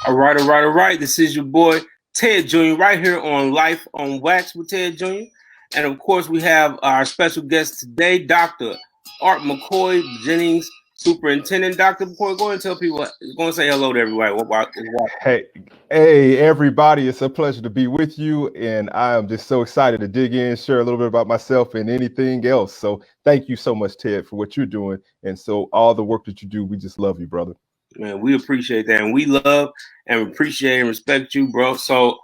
All right, all right, all right. This is your boy Ted Jr. right here on Life on Wax with Ted Jr. And of course, we have our special guest today, Dr. Art McCoy Jennings, Superintendent. Dr. McCoy, go ahead and tell people, go and say hello to everybody. Hey, everybody. It's a pleasure to be with you. And I am just so excited to dig in, share a little bit about myself and anything else. So thank you so much, Ted, for what you're doing. And so all the work that you do, we just love you, brother. Man, we appreciate that. And we love and appreciate and respect you, bro. So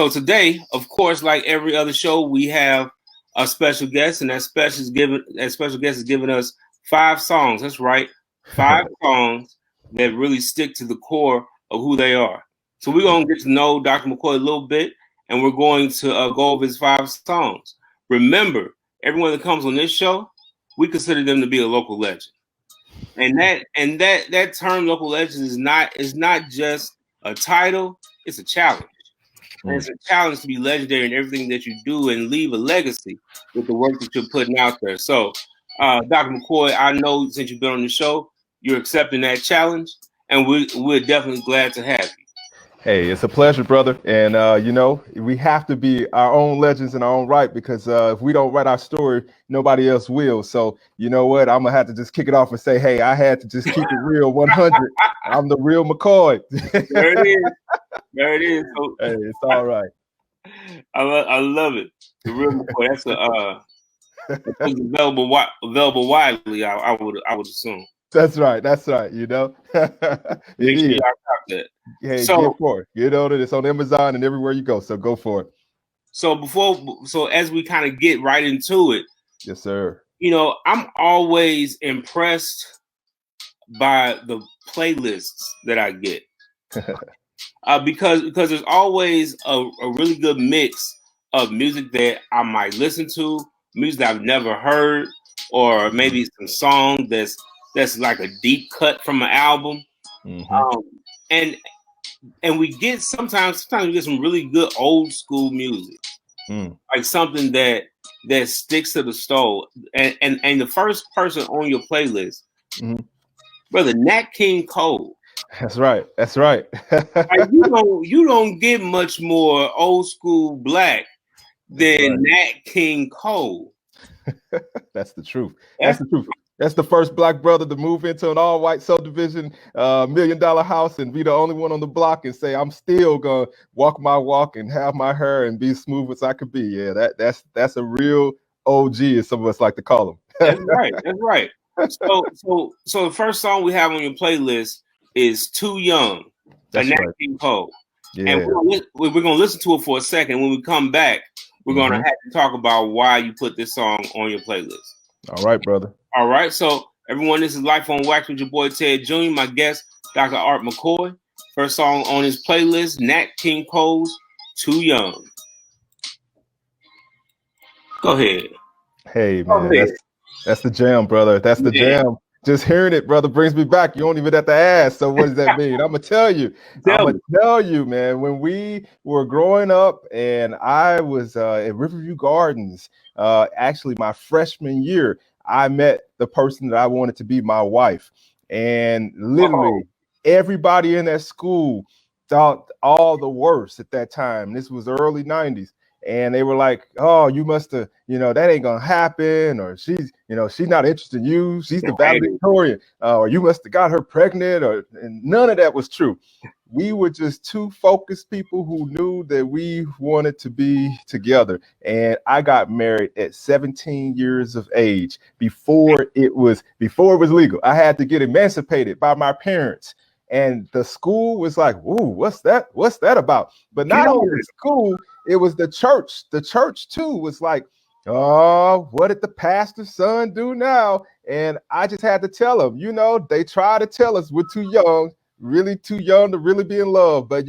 today, of course, like every other show, we have a special guest, and that special guest is giving us 5 songs. That's right, 5 songs that really stick to the core of who they are. So we're gonna get to know Dr. McCoy a little bit, and we're going to go over his 5 songs. Remember, everyone that comes on this show, we consider them to be a local legend. And that term local legend is not just a title, it's a challenge. And it's a challenge to be legendary in everything that you do and leave a legacy with the work that you're putting out there. So Dr. McCoy, I know since you've been on the show, you're accepting that challenge, and we're definitely glad to have you. Hey, it's a pleasure, brother. And, we have to be our own legends in our own right, because if we don't write our story, nobody else will. So, you know what? I'm going to have to just kick it off and say, hey, I had to just keep it real 100. I'm the real McCoy. There it is. There it is. So, hey, it's all right. I love it. The real McCoy. That's available widely, I would assume. That's right. That's right. You know, Make sure that. Hey, so, get for it. Get on it. It's on Amazon and everywhere you go. So go for it. So as we kind of get right into it. Yes, sir. You know, I'm always impressed by the playlists that I get. because there's always a really good mix of music that I might listen to, music that I've never heard, or maybe some song that's like a deep cut from an album. And we get sometimes we get some really good old school music, like something that sticks to the soul. And the first person on your playlist, brother, Nat King Cole. That's right. That's right. Like, you don't get much more old school black than Nat King Cole. That's the truth. That's the truth. That's the first black brother to move into an all-white subdivision, $1 million house, and be the only one on the block and say, I'm still gonna walk my walk and have my hair and be smooth as I could be. Yeah, that's a real OG, as some of us like to call him. That's right. That's right. So the first song we have on your playlist is "Too Young" by Nat King Cole. Yeah. And we're gonna listen to it for a second. When we come back, we're gonna have to talk about why you put this song on your playlist. All right, brother. All right, so everyone, this is Life on Wax with your boy Ted Jr. My guest, Dr. Art McCoy. First song on his playlist, Nat King Cole's "Too Young." Go ahead. Hey, man, that's the jam, brother. That's the jam. Just hearing it, brother, brings me back. You don't even have to ask. So what does that mean? I'm going to tell you. Tell you, man, when we were growing up and I was at Riverview Gardens, actually my freshman year, I met the person that I wanted to be my wife. And literally everybody in that school thought all the worst at that time. This was early 90s. And they were like, oh, you must have, that ain't going to happen. Or she's not interested in you. She's the valedictorian. Or you must have got her pregnant. And none of that was true. We were just two focused people who knew that we wanted to be together. And I got married at 17 years of age before it was legal. I had to get emancipated by my parents. And the school was like, ooh, what's that? What's that about? But not only the school, it was the church. The church, too, was like, oh, what did the pastor's son do now? And I just had to tell them, they try to tell us we're too young, really too young to really be in love. But,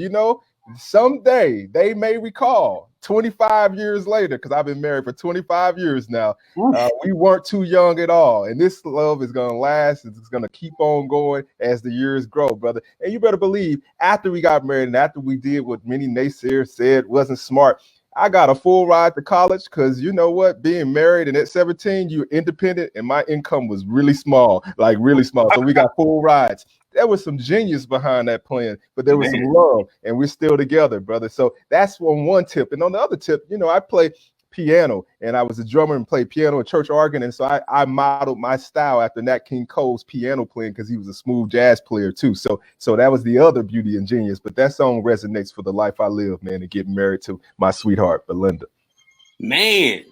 someday they may recall 25 years later, because I've been married for 25 years now, we weren't too young at all. And this love is going to last. It's going to keep on going as the years grow, brother. And you better believe after we got married and after we did what many naysayers said wasn't smart, I got a full ride to college because you know what? Being married and at 17, you're independent, and my income was really small, like really small. So we got full rides. There was some genius behind that plan, but there was some love, and we're still together, brother. So that's one tip. And on the other tip, you know, I play piano, and I was a drummer and played piano and church organ, and so I modeled my style after Nat King Cole's piano playing because he was a smooth jazz player too. So that was the other beauty and genius. But that song resonates for the life I live, man, and getting married to my sweetheart Belinda. Man,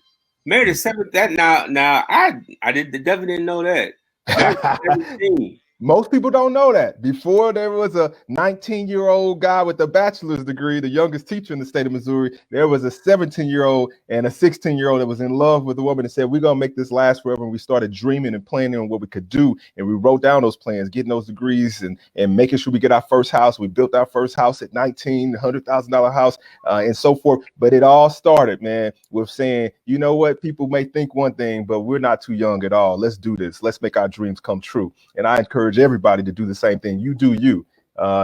married to 7. That now I definitely didn't know that. 17. Most people don't know that. Before, there was a 19-year-old guy with a bachelor's degree, the youngest teacher in the state of Missouri. There was a 17-year-old and a 16-year-old that was in love with a woman and said, we're going to make this last forever. And we started dreaming and planning on what we could do. And we wrote down those plans, getting those degrees and making sure we get our first house. We built our first house at 19, $100,000 house and so forth. But it all started, man, with saying, you know what? People may think one thing, but we're not too young at all. Let's do this. Let's make our dreams come true. And I encourage everybody to do the same thing. You do you.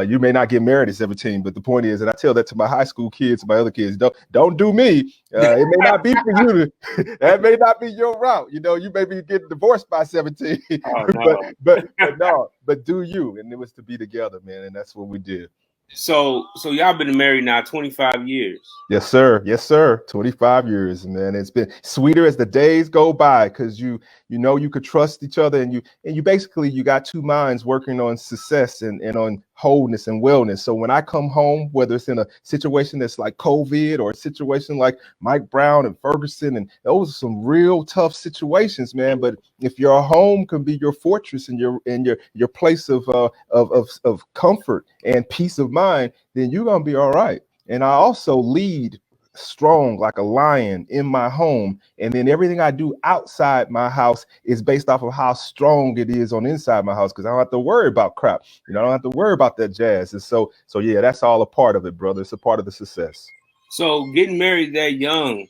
You may not get married at 17, but the point is, and I tell that to my high school kids, my other kids, don't do me. It may not be for you. That may not be your route. You know, you may be getting divorced by 17, no. but do you. And it was to be together, man. And that's what we did. So y'all been married now 25 years. Yes, sir. Yes, sir. 25 years, man. It's been sweeter as the days go by because you know you could trust each other, and you basically you got two minds working on success and on wholeness and wellness. So when I come home, whether it's in a situation that's like COVID or a situation like Mike Brown and Ferguson, and those are some real tough situations, man. But if your home can be your fortress and your place of comfort and peace of mind, then you're gonna be all right. And I also lead strong like a lion in my home, and then everything I do outside my house is based off of how strong it is on inside my house, because I don't have to worry about crap. You know, I don't have to worry about that jazz. And so yeah, that's all a part of it, brother. It's a part of the success. So getting married that young,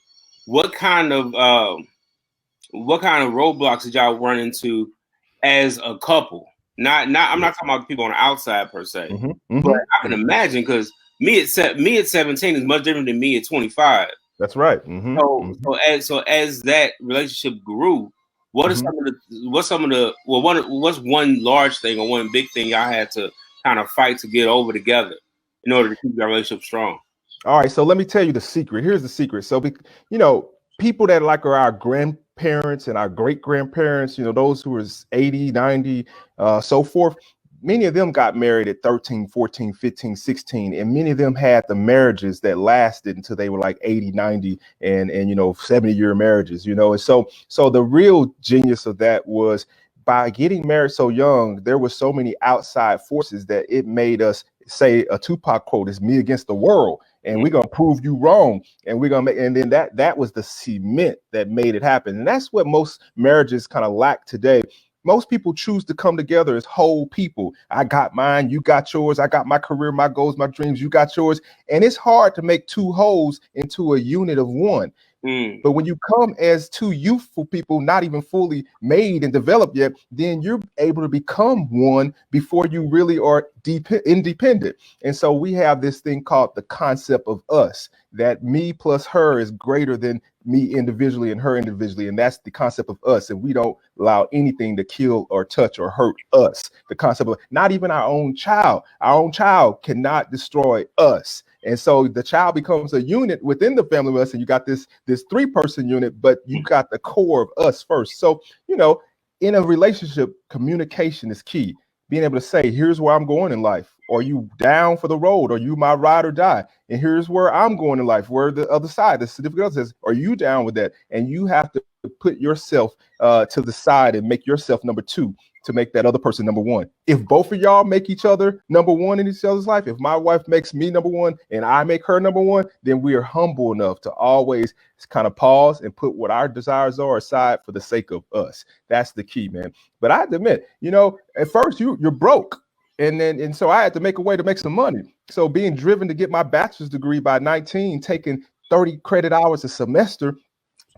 what kind of roadblocks did y'all run into as a couple? I'm not talking about people on the outside per se, but I can imagine, because me at 17 is much different than me at 25. That's right. So as that relationship grew, what's one large thing or one big thing y'all had to kind of fight to get over together in order to keep your relationship strong? All right, so let me tell you the secret. Here's the secret. So, people that like are our grandparents and our great grandparents, those who was 80, 90, so forth. Many of them got married at 13, 14, 15, 16, and many of them had the marriages that lasted until they were like 80, 90 and 70-year marriages, and so the real genius of that was by getting married so young, there were so many outside forces that it made us say a Tupac quote is me against the world. And we're going to prove you wrong. And we're going to and then that was the cement that made it happen. And that's what most marriages kind of lack today. Most people choose to come together as whole people. I got mine, you got yours. I got my career, my goals, my dreams, you got yours. And it's hard to make two wholes into a unit of one. But when you come as two youthful people, not even fully made and developed yet, then you're able to become one before you really are independent. And so we have this thing called the concept of us, that me plus her is greater than me individually and her individually. And that's the concept of us. And we don't allow anything to kill or touch or hurt us. The concept of not even our own child cannot destroy us. And so the child becomes a unit within the family with us, and you got this 3-person unit, but you got the core of us first. So, in a relationship, communication is key. Being able to say, here's where I'm going in life. Are you down for the road? Are you my ride or die? And here's where I'm going in life. Where the other side, the significant other says, are you down with that? And you have to put yourself to the side and make yourself number 2 to make that other person number 1. If both of y'all make each other number 1 in each other's life, if my wife makes me number 1 and I make her number 1, then we are humble enough to always kind of pause and put what our desires are aside for the sake of us. That's the key, man. But I have to admit, at first you're broke. And so I had to make a way to make some money. So being driven to get my bachelor's degree by 19, taking 30 credit hours a semester,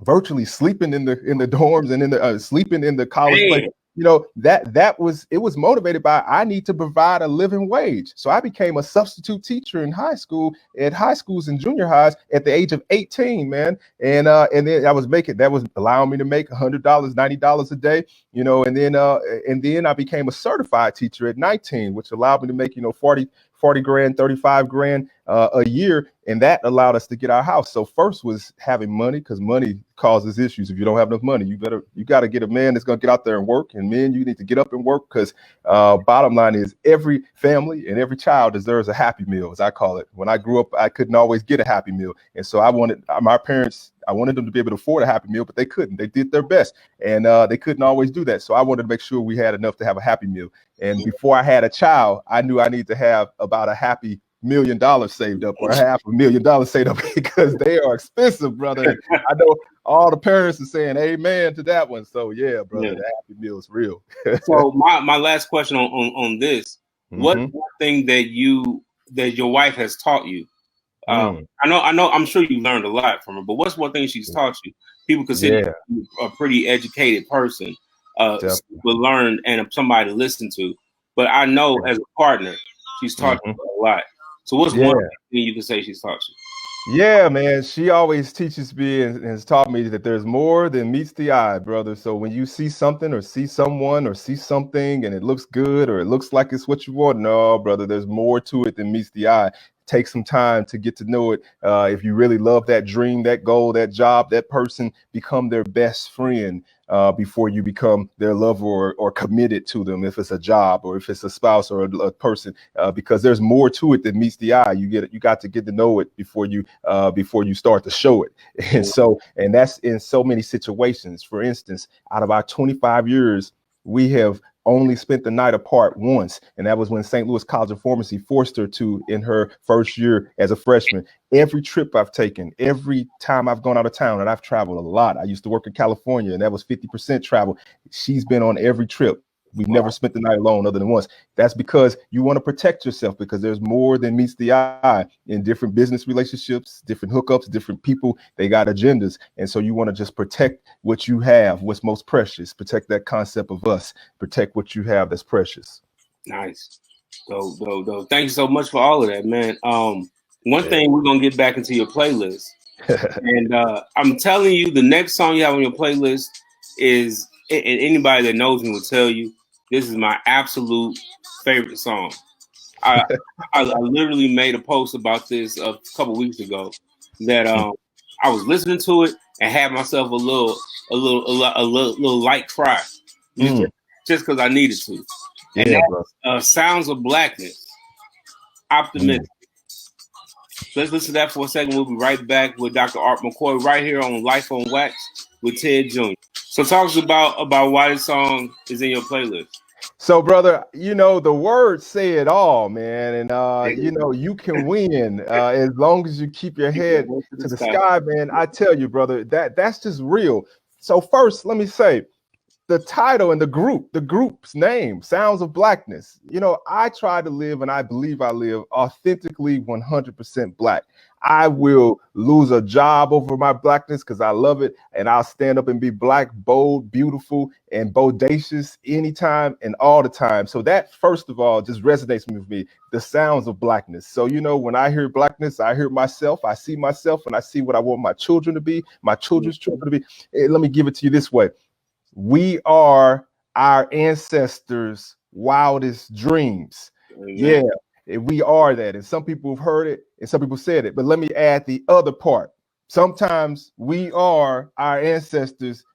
virtually sleeping in the dorms and sleeping in the college place. you know, it was motivated by, I need to provide a living wage. So I became a substitute teacher in high school, at high schools and junior highs at the age of 18, man. And then that was allowing me to make $100, $90 a day, you know, and then I became a certified teacher at 19, which allowed me to make, you know, 40 grand, 35 grand a year. And that allowed us to get our house. So first was having money, because money causes issues. If you don't have enough money, you got to get a man that's going to get out there and work. And men, you need to get up and work, because bottom line is, every family and every child deserves a happy meal, as I call it. When I grew up, I couldn't always get a happy meal. And so I wanted them to be able to afford a happy meal, but they couldn't. They did their best, and they couldn't always do that. So I wanted to make sure we had enough to have a happy meal. And before I had a child, I knew I needed to have about a happy $1 million saved up, or $500,000 saved up, because they are expensive, brother. I know all the parents are saying amen to that one. So yeah, brother, the happy meal is real. So my last question on this: what one thing that your wife has taught you? I'm sure you learned a lot from her, but what's one thing she's taught you? People consider you a pretty educated person, will learn and somebody to listen to. But I know as a partner, she's taught you a lot. So what's one thing you can say she's taught you? Yeah, man. She always teaches me and has taught me that there's more than meets the eye, brother. So when you see something or see someone or see something and it looks good or it looks like it's what you want, no, brother, there's more to it than meets the eye. Take some time to get to know it. If you really love that dream, that goal, that job, that person, become their best friend before you become their lover or committed to them. If it's a job or if it's a spouse or a person, because there's more to it than meets the eye. You got to get to know it before you start to show it. And that's in so many situations. For instance, out of our 25 years, we have only spent the night apart once, and that was when St. Louis College of Pharmacy forced her to in her first year as a freshman. Every trip I've taken, every time I've gone out of town, and I've traveled a lot. I used to work in California, and that was 50% travel. She's been on every trip. We've never spent the night alone other than once. That's because you want to protect yourself, because there's more than meets the eye in different business relationships, different hookups, different people. They got agendas. And so you want to just protect what you have, what's most precious. Protect that concept of us. Protect what you have that's precious. Nice. So thank you so much for all of that, man. One thing, we're going to get back into your playlist. And I'm telling you, the next song you have on your playlist is, and anybody that knows me will tell you, this is my absolute favorite song. I literally made a post about this a couple weeks ago, that I was listening to it and had myself a little light cry, just because I needed to. And that's Sounds of Blackness, Optimistic. So let's listen to that for a second. We'll be right back with Dr. Art McCoy right here on Life on Wax with Ted Jr. So talk to us about why this song is in your playlist. So, brother, you know, the words say it all, man. And, you know, you can win as long as you keep your head to the sky, man. I tell you, brother, that's just real. So first, let me say, the title and the group's name, Sounds of Blackness. You know, I try to live, and I believe I live authentically 100% Black. I will lose a job over my Blackness because I love it, and I'll stand up and be Black, bold, beautiful, and bodacious anytime and all the time. So that, first of all, just resonates with me, the sounds of Blackness. So, you know, when I hear Blackness, I hear myself, I see myself, and I see what I want my children to be, my children's children to be. And let me give it to you this way. We are our ancestors' wildest dreams. Yeah, we are that. And some people have heard it and some people said it. But let me add the other part. Sometimes we are our ancestors'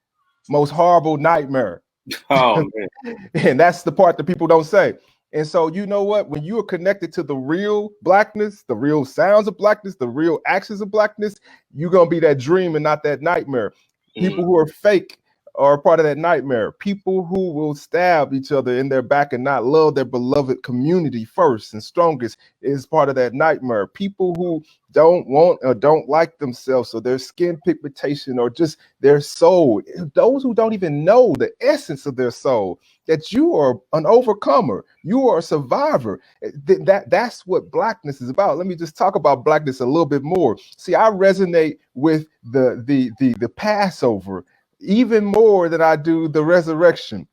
most horrible nightmare. Oh, man. And that's the part that people don't say. And so, you know what? When you are connected to the real Blackness, the real sounds of Blackness, the real actions of Blackness, you're going to be that dream and not that nightmare. People who are fake are part of that nightmare. People who will stab each other in their back and not love their beloved community first and strongest is part of that nightmare. People who don't want or don't like themselves, or their skin pigmentation, or just their soul, those who don't even know the essence of their soul, that you are an overcomer, you are a survivor. That's what Blackness is about. Let me just talk about Blackness a little bit more. See, I resonate with the Passover even more than I do the resurrection.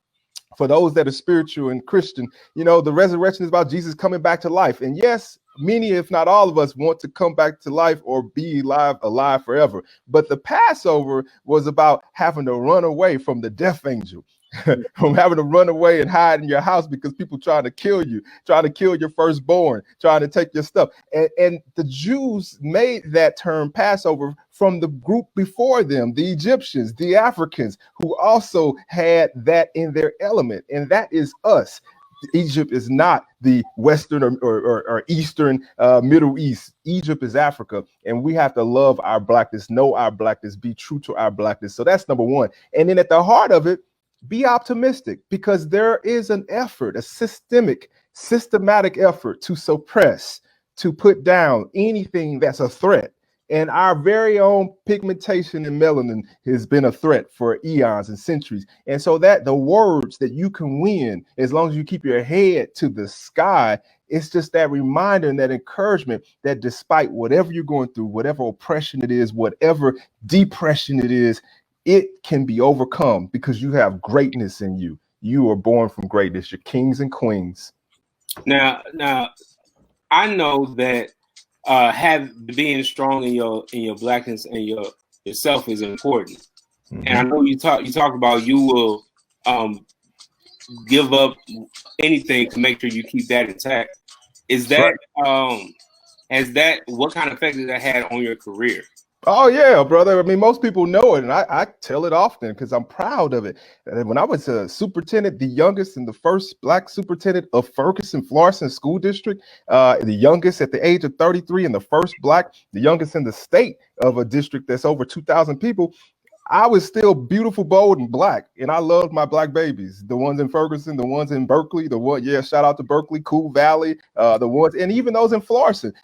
for those that are spiritual and Christian, the resurrection is about Jesus coming back to life. And yes, many, if not all of us, want to come back to life or be alive forever. But the Passover was about having to run away from the death angel. From having to run away and hide in your house because people trying to kill you, trying to kill your firstborn, trying to take your stuff. And the Jews made that term Passover from the group before them, the Egyptians, the Africans, who also had that in their element. And that is us. Egypt is not the Western or Eastern Middle East. Egypt is Africa, and we have to love our blackness, know our blackness, be true to our blackness. So that's number one. And then at the heart of it, be optimistic, because there is an effort, a systematic effort to suppress, to put down anything that's a threat. And our very own pigmentation and melanin has been a threat for eons and centuries. And so that the words that you can win, as long as you keep your head to the sky, it's just that reminder and that encouragement that despite whatever you're going through, whatever oppression it is, whatever depression it is, it can be overcome because you have greatness in you. You are born from greatness. You're kings and queens. Now, I know that being strong in your blackness and yourself is important. Mm-hmm. And I know you talk about you will give up anything to make sure you keep that intact. Is that what kind of effect has that had on your career? Oh, yeah, brother. I mean, most people know it, and I tell it often because I'm proud of it. When I was a superintendent, the youngest and the first Black superintendent of Ferguson-Florissant School District, the youngest at the age of 33, and the first Black, the youngest in the state of a district that's over 2,000 people, I was still beautiful, bold, and Black. And I loved my Black babies, the ones in Ferguson, the ones in Berkeley, shout out to Berkeley, Cool Valley, the ones, and even those in Florissant,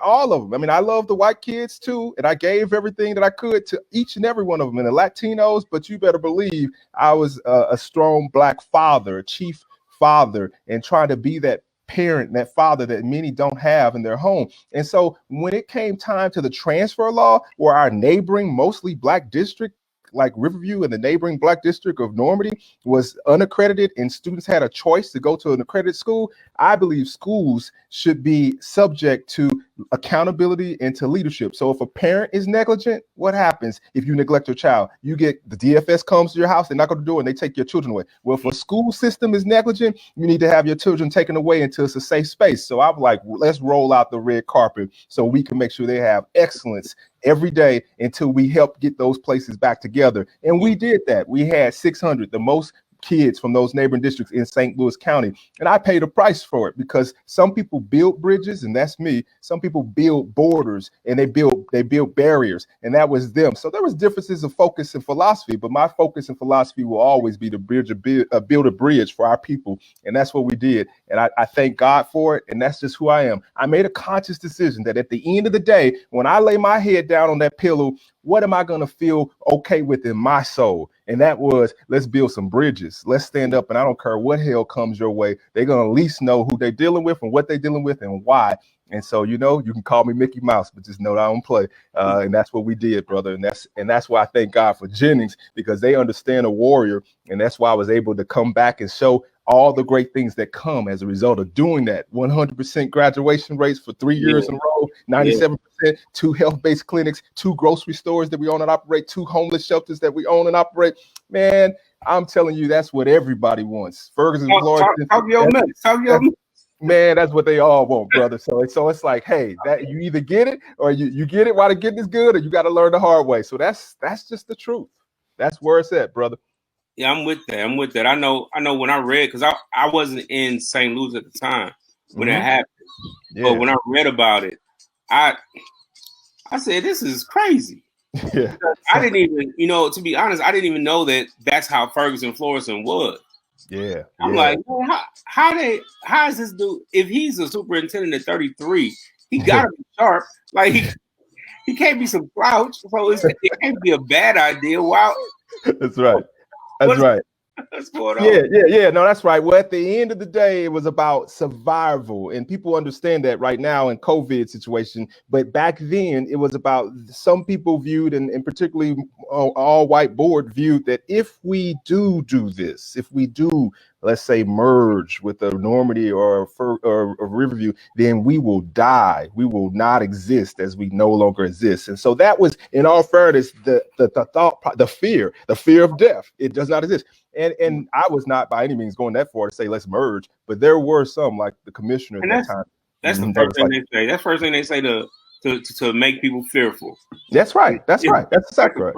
all of them. I mean, I love the white kids too. And I gave everything that I could to each and every one of them, and the Latinos. But you better believe I was a strong Black father, a chief father, and trying to be that parent, that father that many don't have in their home. And so when it came time to the transfer law, where our neighboring, mostly Black district, like Riverview and the neighboring Black district of Normandy, was unaccredited and students had a choice to go to an accredited school, I believe schools should be subject to accountability and to leadership. So if a parent is negligent, what happens if you neglect your child? You get the DFS comes to your house, they knock on the door and they take your children away. Well, if a school system is negligent, you need to have your children taken away until it's a safe space. So I'm like, let's roll out the red carpet so we can make sure they have excellence every day until we help get those places back together. And we did that. We had 600, the most kids from those neighboring districts in St. Louis County. And I paid a price for it because some people build bridges, and that's me. Some people build borders and they build barriers, and that was them. So there was differences of focus and philosophy, but my focus and philosophy will always be to build a bridge for our people. And that's what we did. And I thank God for it. And that's just who I am. I made a conscious decision that at the end of the day, when I lay my head down on that pillow, what am I going to feel okay with in my soul? And that was, let's build some bridges. Let's stand up, and I don't care what hell comes your way. They're going to at least know who they're dealing with and what they're dealing with and why. And so, you can call me Mickey Mouse, but just know that I don't play. And that's what we did, brother. And that's why I thank God for Jennings, because they understand a warrior. And that's why I was able to come back and show all the great things that come as a result of doing that. 100% graduation rates for 3 years in a row, 97%, 2 health-based clinics, 2 grocery stores that we own and operate, 2 homeless shelters that we own and operate. Man, I'm telling you, that's what everybody wants. Ferguson, Florida. Man, that's what they all want, brother. So it's like, hey, that you either get it or you get it while the getting is good, or you got to learn the hard way. So that's just the truth. That's where it's at, brother. Yeah, I'm with that. I know when I read, because I wasn't in St. Louis at the time when it happened. Yeah. But when I read about it, I said, this is crazy. Yeah. I didn't even, to be honest, I didn't even know that that's how Ferguson Florissant was. Yeah. I'm like, how is this dude, if he's a superintendent at 33, he gotta be sharp. Like he can't be some slouch. So it can't be a bad idea. Wow. That's right. That's right. What's going on? Yeah. No, that's right. Well, at the end of the day, it was about survival, and people understand that right now in COVID situation. But back then, it was about, some people viewed, and particularly all white board viewed, that if we do this, if we do let's say, merge with a Normandy or a Riverview, then we will die. We will not exist as we no longer exist. And so that was, in all fairness, the thought, the fear of death. It does not exist. And I was not by any means going that far to say let's merge, but there were some, like the commissioner at that time. That's the first thing they say. That's the first thing they say to make people fearful. That's right. That's right. That's exactly right.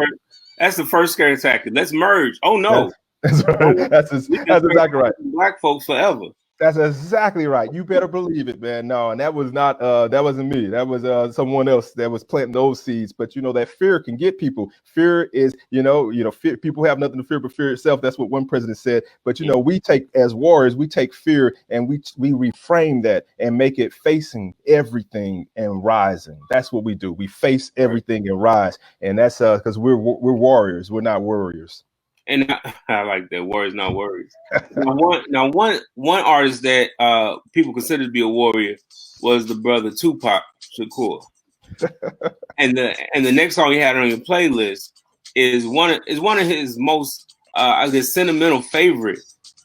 That's the first scare tactic. Let's merge. Oh no. That's right. That's exactly right. Black folks forever. That's exactly right. You better believe it, man. No, and that was not that wasn't me. That was someone else that was planting those seeds. But you know, that fear can get people. Fear is, fear, people have nothing to fear but fear itself. That's what one president said. But you know, we take, as warriors, we take fear and we reframe that and make it facing everything and rising. That's what we do. We face everything and rise. And that's because we're warriors. We're not worriers. And I like that. Warriors, not worries. One artist that people consider to be a warrior was the brother Tupac Shakur. and the next song he had on your playlist is one of his most I guess sentimental favorite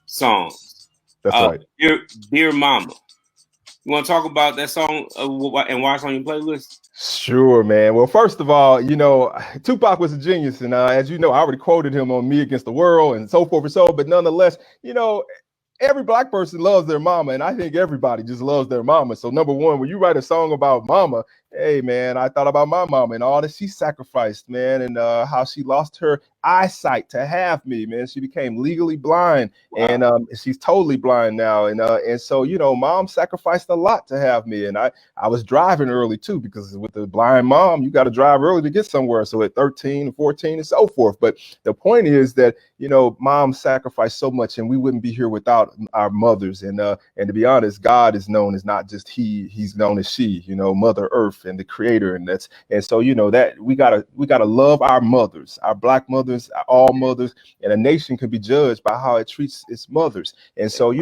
songs. That's right. Dear Mama. You want to talk about that song and why it's on your playlist? Sure, man. Well, first of all, Tupac was a genius. And as you know, I already quoted him on Me Against the World and so forth and so. But nonetheless, every Black person loves their mama. And I think everybody just loves their mama. So number one, when you write a song about mama, hey, man, I thought about my mama and all that she sacrificed, man, and how she lost her eyesight to have me, man. She became legally blind. Wow. And she's totally blind now. And so, mom sacrificed a lot to have me. And I was driving early, too, because with the blind mom, you got to drive early to get somewhere. So at 13 and 14 and so forth. But the point is that, mom sacrificed so much and we wouldn't be here without our mothers. And to be honest, God is known as not just he's known as she, Mother Earth and the creator. And so that we gotta love our mothers, our Black mothers, all mothers, and a nation can be judged by how it treats its mothers. And so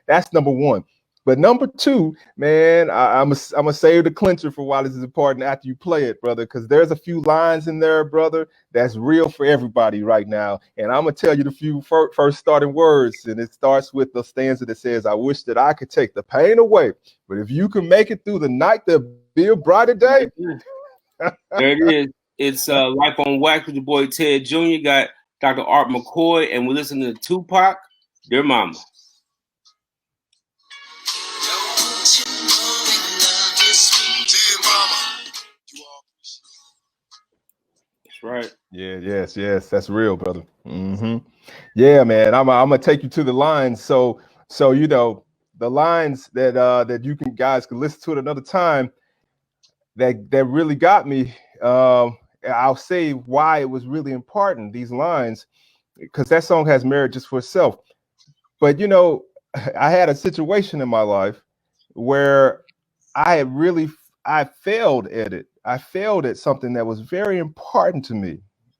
that's number one. But number two, man, I'm gonna save the clincher for why this is important after you play it, brother, because there's a few lines in there, brother, that's real for everybody right now. And I'm gonna tell you the few first starting words, and it starts with the stanza that says, "I wish that I could take the pain away, but if you can make it through the night, there'll be a brighter day." There it is. It's Life on Wax with your boy Ted Jr. Got Dr. Art McCoy, and we're listening to Tupac, Dear Mama. That's right. Yeah, yes, that's real, brother. Yeah, man. I'm gonna take you to the lines. So the lines that you guys can listen to at another time that really got me. I'll say why it was really important, these lines, because that song has merit just for itself. But I had a situation in my life where I failed at it. I failed at something that was very important to me.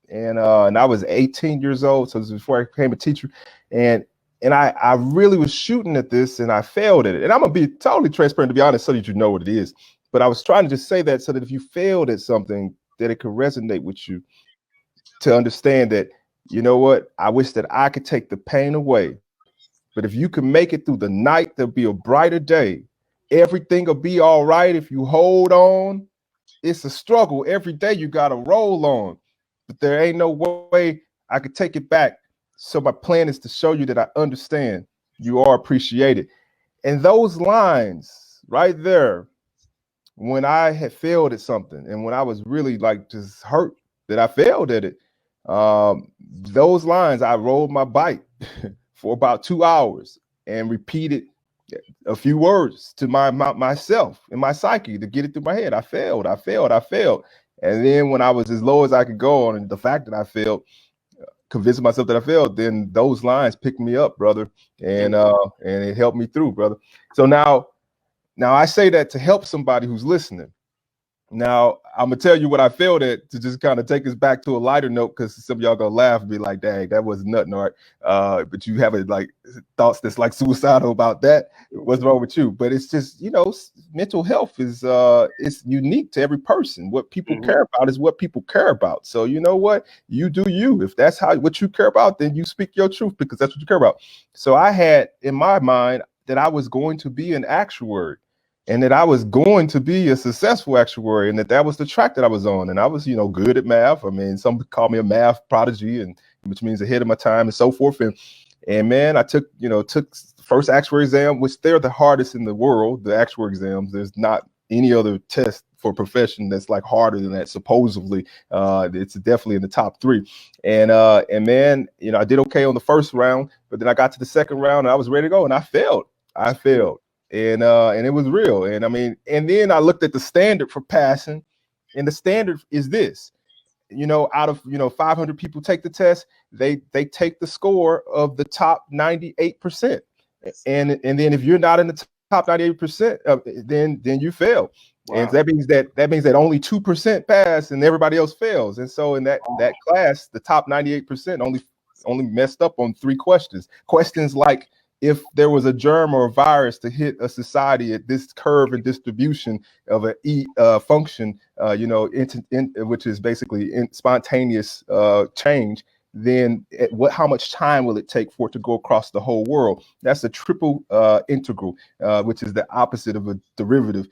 And I was 18 years old. So this was before I became a teacher. And I really was shooting at this and I failed at it. And I'm going to be totally transparent, to be honest, so that you know what it is. But I was trying to just say that so that if you failed at something, that it could resonate with you, to understand that, what, I wish that I could take the pain away. But if you can make it through the night, there'll be a brighter day. Everything will be all right if you hold on. It's a struggle. Every day you got to roll on. But there ain't no way I could take it back. So my plan is to show you that I understand. You are appreciated. And those lines right there, when I had failed at something and when I was really just hurt that I failed at it, those lines, I rode my bike for about 2 hours and repeated a few words to myself in my psyche to get it through my head. I failed. And then when I was as low as I could go on the fact that I failed, convincing myself that I failed, then those lines picked me up, brother. And it helped me through, brother. So now I say that to help somebody who's listening. Now, I'm gonna tell you what I failed at to just kind of take us back to a lighter note, because some of y'all gonna laugh and be like, "Dang, that was nothing, Art." But you have like thoughts that's like suicidal about that. What's wrong with you? But it's just, mental health is it's unique to every person. What people care about is what people care about. So you know what? You do you. If that's what you care about, then you speak your truth, because that's what you care about. So I had in my mind that I was going to be an actuary, and that I was going to be a successful actuary, and that was the track that I was on. And I was, good at math. I mean, some call me a math prodigy, and which means ahead of my time and so forth. And man, I took first actuary exam, which they're the hardest in the world, the actuary exams. There's not any other test for a profession that's like harder than that, supposedly. It's definitely in the top 3. And man, I did okay on the first round, but then I got to the second round and I was ready to go, and I failed. And it was real. And I mean, and then I looked at the standard for passing, and the standard is this. Out of 500 people take the test, they take the score of the top 98%. And then if you're not in the top 98%, then you fail. Wow. And that means that only 2% pass and everybody else fails. And so in that class, the top 98% only messed up on 3 questions. Questions like, if there was a germ or a virus to hit a society at this curve and distribution of a function, which is basically spontaneous change, then how much time will it take for it to go across the whole world? That's a triple integral, which is the opposite of a derivative,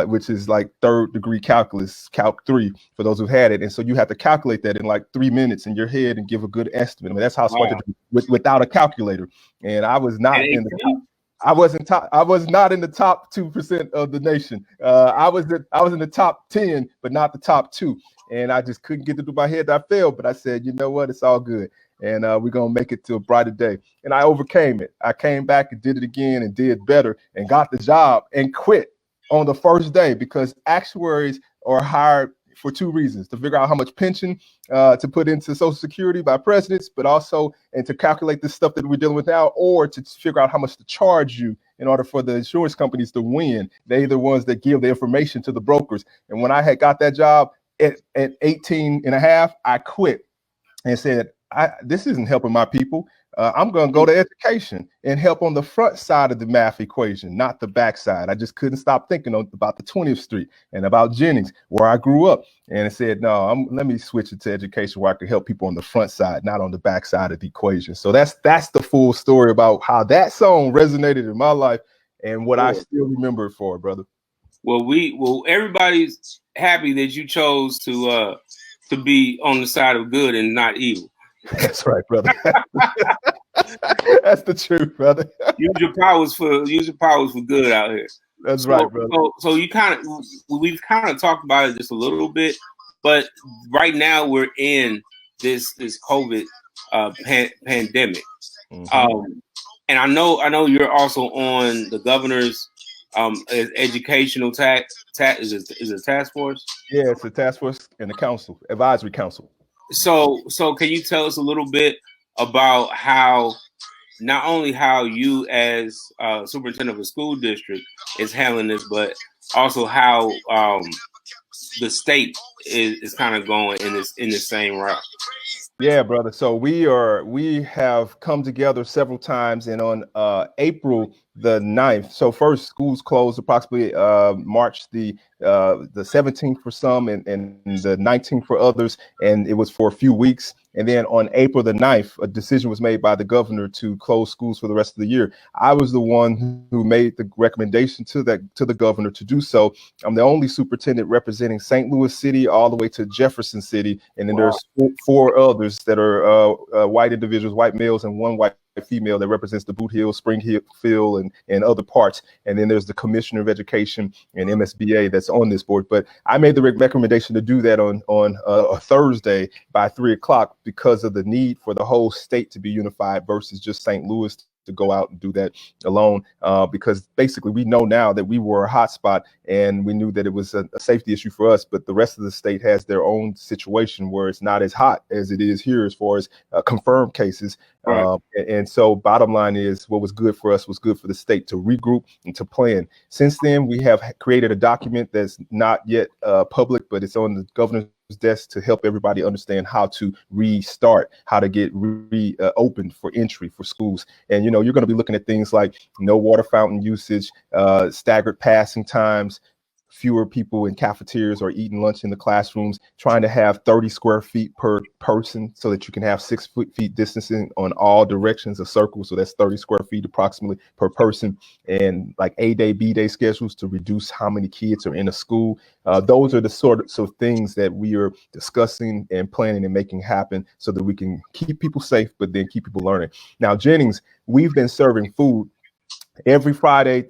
which is like 3rd degree calculus, Calc 3, for those who've had it. And so you have to calculate that in like 3 minutes in your head and give a good estimate. I mean, that's how it's hard to do without a calculator. And I was not in the top. I was not in the top 2% of the nation. I was in the top 10, but not the top 2. And I just couldn't get it through my head that I failed. But I said, you know what? It's all good. And we're going to make it to a brighter day. And I overcame it. I came back and did it again and did better and got the job and quit on the first day, because actuaries are hired for 2 reasons: to figure out how much pension to put into Social Security by presidents, but also and to calculate the stuff that we're dealing with now, or to figure out how much to charge you in order for the insurance companies to win. They're the ones that give the information to the brokers. And when I had got that job at 18 and a half, I quit and said, this isn't helping my people. I'm going to go to education and help on the front side of the math equation, not the back side. I just couldn't stop thinking about the 20th Street and about Jennings, where I grew up. And I said, no, let me switch it to education where I can help people on the front side, not on the back side of the equation. So that's the full story about how that song resonated in my life and what I still remember it for, brother. Well, everybody's happy that you chose to be on the side of good and not evil. That's right, brother. That's the truth, brother. Use your powers for good out here. That's right, brother. So we've kind of talked about it just a little bit, but right now we're in this COVID pandemic, and I know you're also on the governor's educational is it a task force? Yeah, it's a task force and a council, advisory council. So can you tell us a little bit about how, not only how you as superintendent of a school district is handling this, but also how the state is kind of going in the same route? Yeah, brother. So we have come together several times, and on April the 9th. So first, schools closed approximately March the 17th for some, and the 19th for others, and it was for a few weeks. And then on April the 9th, a decision was made by the governor to close schools for the rest of the year. I was the one who made the recommendation to the governor to do so. I'm the only superintendent representing St. Louis City all the way to Jefferson City. And then there's 4 others that are white individuals, white males, and 1 white female that represents the Boot Hill, Springfield, and other parts. And then there's the Commissioner of Education and MSBA that's on this board. But I made the recommendation to do that on a Thursday by 3 o'clock because of the need for the whole state to be unified versus just St. Louis to go out and do that alone, because basically we know now that we were a hotspot, and we knew that it was a safety issue for us, but the rest of the state has their own situation where it's not as hot as it is here as far as confirmed cases. Right. And so bottom line is, what was good for us was good for the state to regroup and to plan. Since then, we have created a document that's not yet public, but it's on the governor's desk to help everybody understand how to restart, how to get opened for entry for schools. And, you're going to be looking at things like no water fountain usage, staggered passing times, fewer people in cafeterias or eating lunch in the classrooms, trying to have 30 square feet per person so that you can have 6 feet distancing on all directions of circles. So that's 30 square feet approximately per person, and like A-day, B-day schedules to reduce how many kids are in a school. Those are the sorts of things that we are discussing and planning and making happen so that we can keep people safe, but then keep people learning. Now, Jennings, we've been serving food every Friday,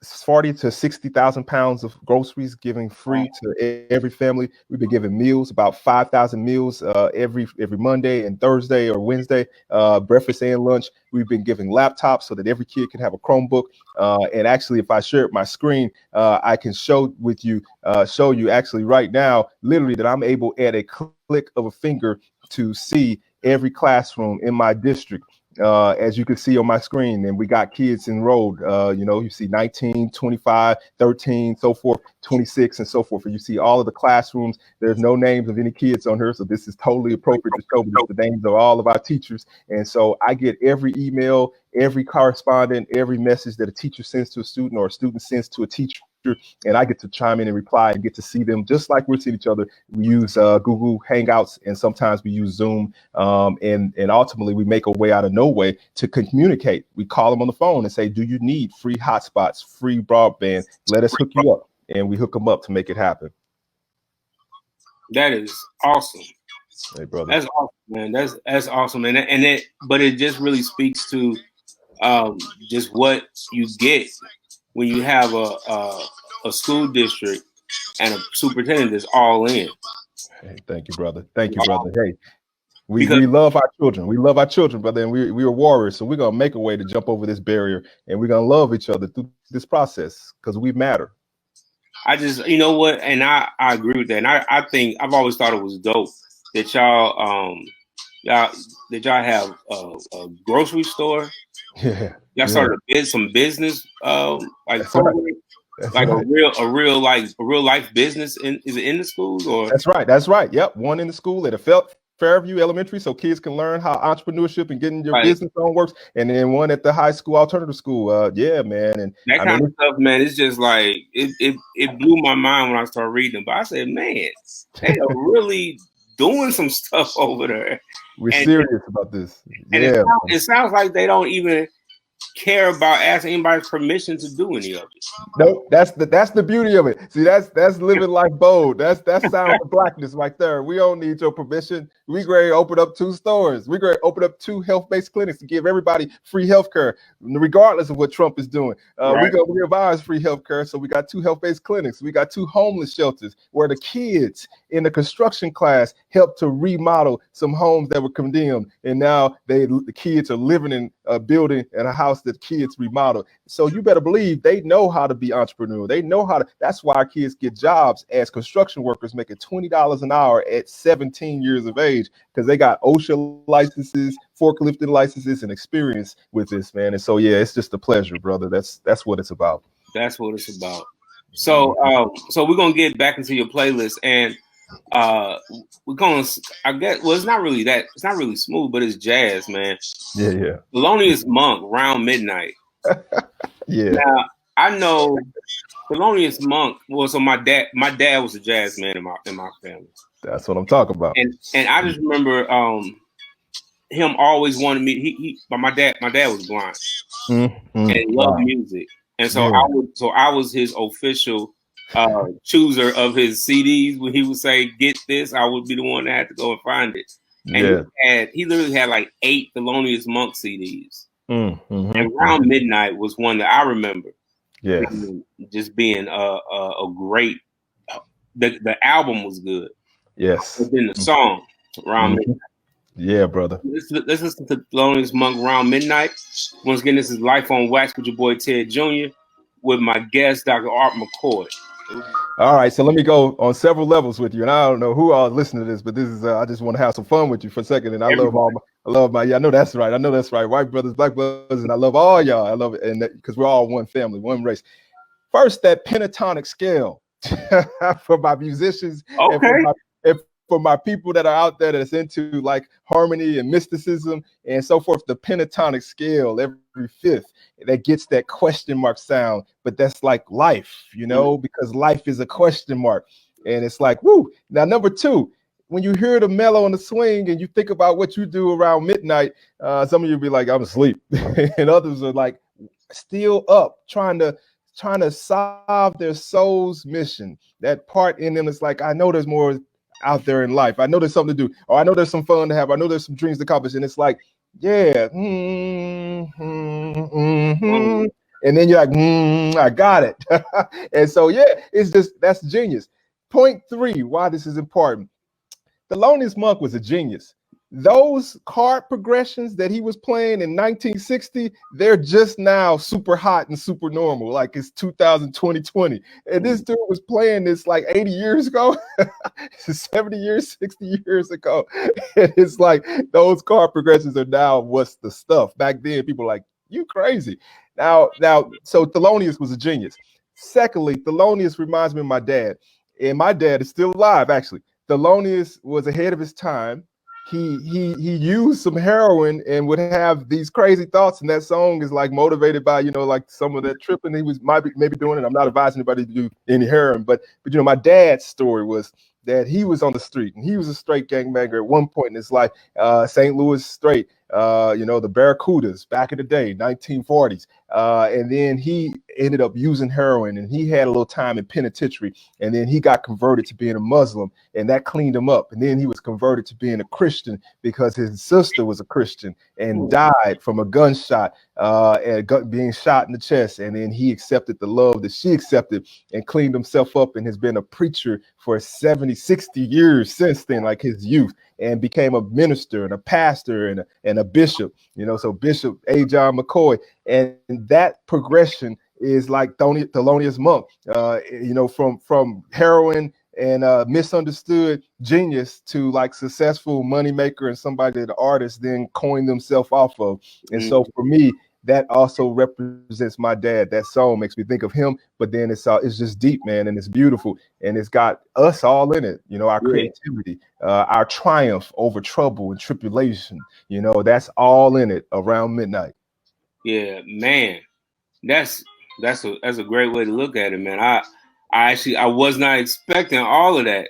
40 to 60,000 pounds of groceries, giving free to every family. We've been giving meals, about 5,000 meals every Monday and Thursday or Wednesday, breakfast and lunch. We've been giving laptops so that every kid can have a Chromebook. And actually, if I share my screen, I can show you actually right now, literally, that I'm able at a click of a finger to see every classroom in my district. As you can see on my screen, and we got kids enrolled, you see 19, 25, 13, so forth, 26 and so forth. And you see all of the classrooms. There's no names of any kids on here. So this is totally appropriate to show the names of all of our teachers. And so I get every email, every correspondent, every message that a teacher sends to a student or a student sends to a teacher. And I get to chime in and reply and get to see them just like we're seeing each other. We use Google Hangouts, and sometimes we use Zoom. And ultimately, we make a way out of no way to communicate. We call them on the phone and say, do you need free hotspots, free broadband? Let us hook you up. And we hook them up to make it happen. That is awesome. Hey, brother. That's awesome, man. That's awesome. But it just really speaks to just what you get when you have a school district and a superintendent that's all in. Hey, thank you, brother. Thank you, brother. Hey, we love our children. We love our children, brother, and we are warriors. So we're gonna make a way to jump over this barrier, and we're gonna love each other through this process because we matter. I just, you know what, and I agree with that. And I think I've always thought it was dope that y'all have a grocery store. Yeah. Y'all started some business like a real life business is it in the schools or? That's right. Yep. One in the school at Fairview Elementary, so kids can learn how entrepreneurship and getting your business on works, and then one at the high school alternative school. Yeah, man, and that kind of stuff, man. It's just like it blew my mind when I started reading them. But I said, man, they are really doing some stuff over there. We're serious about this. And it sounds like they don't even care about asking anybody's permission to do any of it. No, that's the beauty of it. See, that's living life bold. That's sound of blackness right there. We don't need your permission. We ready to open up 2 stores. We ready to open up 2 health-based clinics to give everybody free health care, regardless of what Trump is doing. We give ours free health care. So we got 2 health-based clinics. We got 2 homeless shelters where the kids in the construction class helped to remodel some homes that were condemned. And now the kids are living in a building and a house that kids remodeled. So you better believe they know how to be entrepreneurial. They know how to. That's why our kids get jobs as construction workers, making $20 an hour at 17 years of age, because they got OSHA licenses, forklifting licenses, and experience with this, man. And so, yeah, it's just a pleasure, brother. That's what it's about. That's what it's about. So, so we're gonna get back into your playlist, and we're gonna. I guess. Well, it's not really that. It's not really smooth, but it's jazz, man. Yeah. Thelonious Monk, Round Midnight. Yeah. Now I know Thelonious Monk. Well, so my dad was a jazz man in my family. That's what I'm talking about. And I just remember him always wanted me. But my dad was blind and he loved music, and so I was his official chooser of his CDs. When he would say, "Get this," I would be the one that had to go and find it. And he literally had like 8 Thelonious Monk CDs. And Round Midnight was one that I remember. Yeah, just being a great. The album was good. Yes, but then the song Round Midnight. Yeah, brother. Let's listen to Thelonious Monk around midnight. Once again, this is Life on Wax with your boy Ted Jr. with my guest, Dr. Art McCoy. All right, so let me go on several levels with you, and I don't know who all listening to this, but this is I just want to have some fun with you for a second, and I love my yeah, I know that's right, white brothers, black brothers, and I love all y'all. I love it, and because we're all one family, one race. First, that pentatonic scale for my musicians, okay, and for my people that are out there that's into like harmony and mysticism and so forth. The pentatonic scale, every fifth, that gets that question mark sound, but that's like life, you know, because life is a question mark, and it's like woo. Now, number two, when you hear the mellow and the swing and you think about what you do around midnight, some of you be like, I'm asleep, and others are like still up trying to solve their soul's mission. That part in them is like, I know there's more out there in life. I know there's something to do, or I know there's some fun to have. I know there's some dreams to accomplish, and it's like, yeah, and then you're like, I got it. And so yeah, it's just, that's genius. Point three, why this is important. Thelonious Monk was a genius. Those chord progressions that he was playing in 1960, they're just now super hot and super normal, like it's 2020. And this dude was playing this like 80 years ago, 70 years, 60 years ago. And it's like those chord progressions are now what's the stuff. Back then, people were like, you crazy. Now, so Thelonious was a genius. Secondly, Thelonious reminds me of my dad, and my dad is still alive, actually. Thelonious was ahead of his time. He used some heroin and would have these crazy thoughts, and that song is like motivated by, you know, like some of that tripping he was maybe doing. And I'm not advising anybody to do any heroin, but you know, my dad's story was that he was on the street and he was a straight gangbanger at one point in his life. St. Louis straight, you know, the Barracudas back in the day, 1940s. And then he ended up using heroin, and he had a little time in penitentiary, and then he got converted to being a Muslim, and that cleaned him up. And then he was converted to being a Christian because his sister was a Christian and died from a gunshot, and being shot in the chest. And then he accepted the love that she accepted and cleaned himself up, and has been a preacher for 70, 60 years since then, like his youth, and became a minister and a pastor and a bishop, you know, so Bishop A. John McCoy. And that progression is like Thelonious Monk, you know, from heroin and misunderstood genius to like successful moneymaker and somebody that the artist then coined themselves off of. And so for me, that also represents my dad. That song makes me think of him, but then it's just deep, man, and it's beautiful, and it's got us all in it. You know, our creativity, our triumph over trouble and tribulation. You know, that's all in it around midnight. Yeah, man, that's a great way to look at it, man. I was not expecting all of that,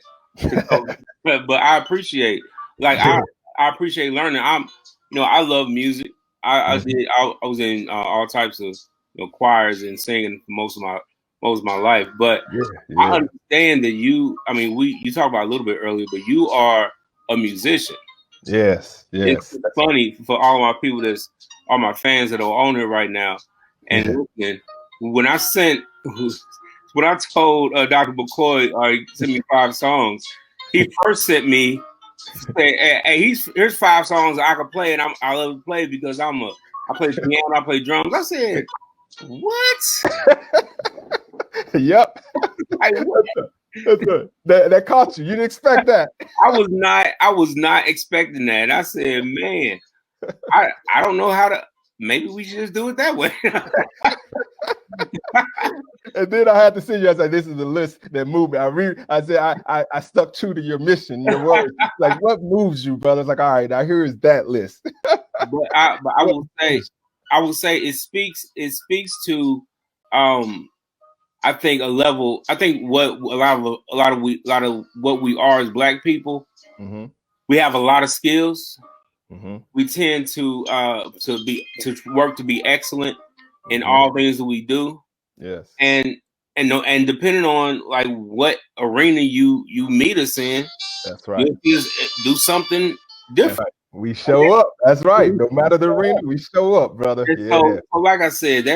but I appreciate, like, I appreciate learning. I love music. I was in all types of choirs and singing for most of my life, but I understand that you talked about a little bit earlier, but you are a musician. Yes. It's funny for all my people all my fans that are on here right now. And when I told Dr. McCoy, send me 5 songs, he first sent me, hey, here's 5 songs I can play, and I love to play because I play piano, I play drums. I said, what? Yep. That caught you. You didn't expect that. I was not expecting that. I said, man, I don't know how to. Maybe we should just do it that way. And then I had to see you. I said, "This is the list that moved me." I said, "I stuck true to your mission, your words. Like, what moves you, brother?" It's like, all right, now here is that list. but I will say it speaks to I think a level. I think what a lot of what we are as Black people, we have a lot of skills. We tend to work to be excellent in all things that we do. Yes. And depending on like what arena you meet us in, that's right. You do something different. We show up. That's right. No matter the arena, we show up, brother. So like I said,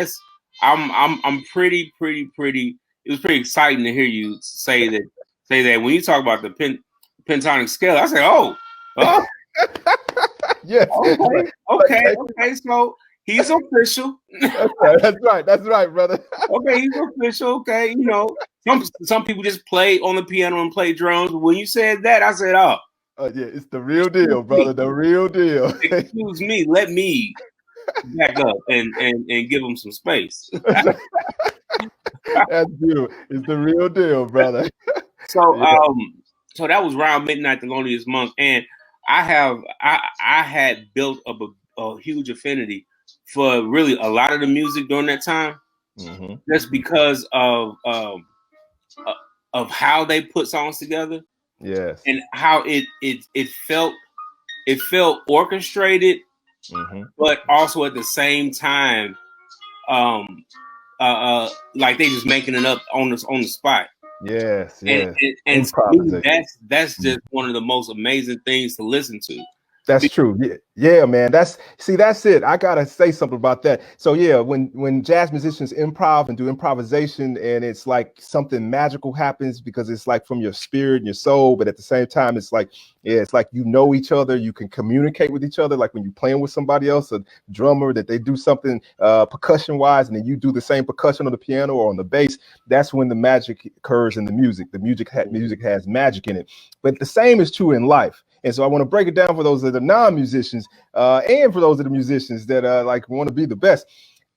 I'm pretty. It was pretty exciting to hear you say that when you talk about the pentatonic scale. I say, oh. Yes. Okay. So he's official. That's right, brother. Okay, he's official. Okay, you know, some people just play on the piano and play drums. But when you said that, I said, "Oh, Yeah, it's the real deal, brother. The real deal." Excuse me. Let me back up and give him some space. That's beautiful. It's the real deal, brother. So, Yeah. so that was around midnight, Thelonious Monk, and I had built up a huge affinity for really a lot of the music during that time, just because of how they put songs together, Yes, and how it felt orchestrated, but also at the same time, like they just making it up on the spot. Yes. And to me, that's just one of the most amazing things to listen to. That's true. Yeah, man. That's it. I gotta say something about that. So yeah, when jazz musicians improv and do improvisation, and it's like something magical happens because it's like from your spirit and your soul, but at the same time, it's like it's like you know each other, you can communicate with each other. Like when you're playing with somebody else, a drummer, that they do something percussion wise, and then you do the same percussion on the piano or on the bass. That's when the magic occurs in the music. The music has magic in it. But the same is true in life. And so I want to break it down for those that are non-musicians and for those of the musicians that like want to be the best.